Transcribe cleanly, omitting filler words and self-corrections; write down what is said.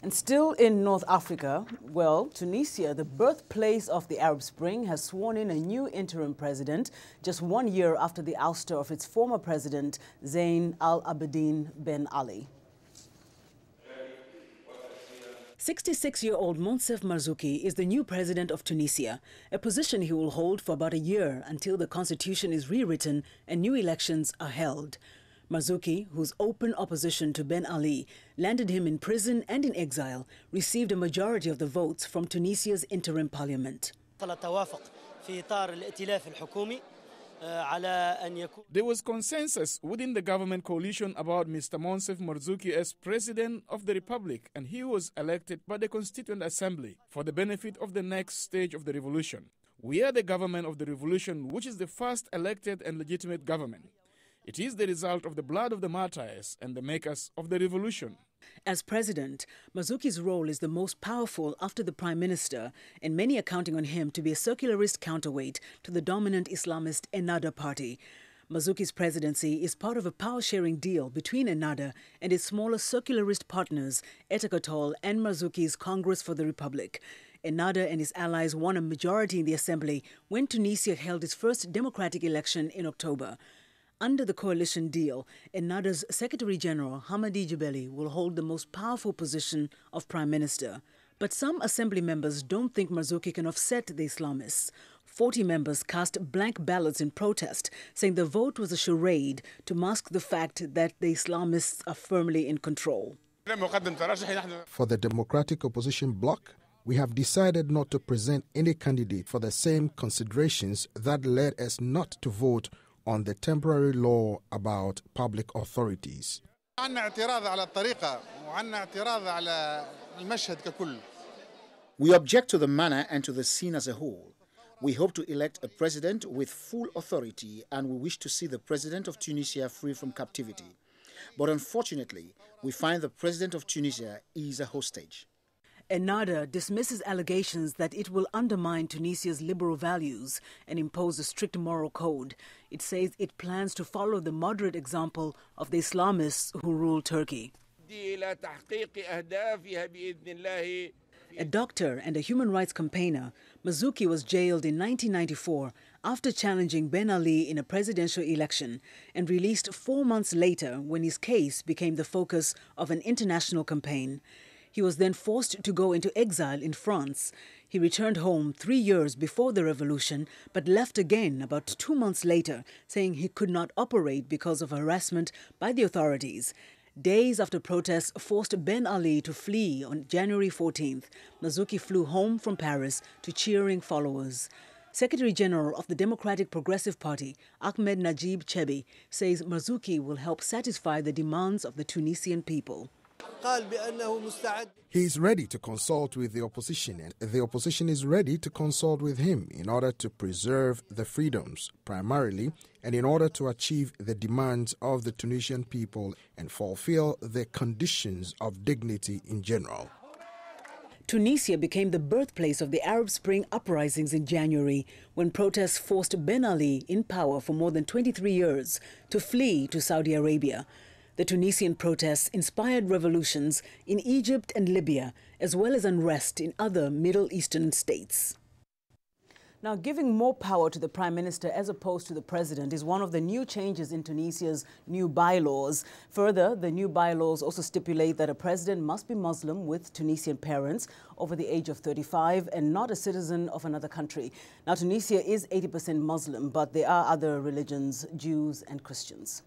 And still in North Africa, well, Tunisia, the birthplace of the Arab Spring, has sworn in a new interim president just 1 year after the ouster of its former president, Zine al-Abidine Ben Ali. 66-year-old Monsef Marzouki is the new president of Tunisia, a position he will hold for about a year until the constitution is rewritten and new elections are held. Marzouki, whose open opposition to Ben Ali landed him in prison and in exile, received a majority of the votes from Tunisia's interim parliament. There was consensus within the government coalition about Mr. Monsef Marzouki as president of the republic, and he was elected by the Constituent Assembly for the benefit of the next stage of the revolution. We are the government of the revolution, which is the first elected and legitimate government. It is the result of the blood of the martyrs and the makers of the revolution. As president, Marzouki's role is the most powerful after the prime minister, and many are counting on him to be a circularist counterweight to the dominant Islamist Ennahda party. Marzouki's presidency is part of a power-sharing deal between Ennahda and its smaller circularist partners, Etekatol and Marzouki's Congress for the Republic. Ennahda and his allies won a majority in the assembly when Tunisia held its first democratic election in October. Under the coalition deal, Ennahda's Secretary-General Hamadi Jebeli will hold the most powerful position of Prime Minister. But some assembly members don't think Marzouki can offset the Islamists. 40 members cast blank ballots in protest, saying the vote was a charade to mask the fact that the Islamists are firmly in control. For the Democratic Opposition Bloc, we have decided not to present any candidate for the same considerations that led us not to vote on the temporary law about public authorities. We object to the manner and to the scene as a whole. We hope to elect a president with full authority, and we wish to see the president of Tunisia free from captivity. But unfortunately, we find the president of Tunisia is a hostage. Ennahda dismisses allegations that it will undermine Tunisia's liberal values and impose a strict moral code. It says it plans to follow the moderate example of the Islamists who rule Turkey. A doctor and a human rights campaigner, Marzouki was jailed in 1994 after challenging Ben Ali in a presidential election and released 4 months later when his case became the focus of an international campaign. He was then forced to go into exile in France. He returned home 3 years before the revolution, but left again about 2 months later, saying he could not operate because of harassment by the authorities. Days after protests forced Ben Ali to flee on January 14th, Marzouki flew home from Paris to cheering followers. Secretary-General of the Democratic Progressive Party, Ahmed Najib Chebi, says Marzouki will help satisfy the demands of the Tunisian people. He is ready to consult with the opposition, and the opposition is ready to consult with him in order to preserve the freedoms, primarily, and in order to achieve the demands of the Tunisian people and fulfill the conditions of dignity in general. Tunisia became the birthplace of the Arab Spring uprisings in January, when protests forced Ben Ali, in power for more than 23 years, to flee to Saudi Arabia. The Tunisian protests inspired revolutions in Egypt and Libya, as well as unrest in other Middle Eastern states. Now, giving more power to the Prime Minister as opposed to the President is one of the new changes in Tunisia's new bylaws. Further, the new bylaws also stipulate that a president must be Muslim with Tunisian parents over the age of 35 and not a citizen of another country. Now, Tunisia is 80% Muslim, but there are other religions, Jews and Christians.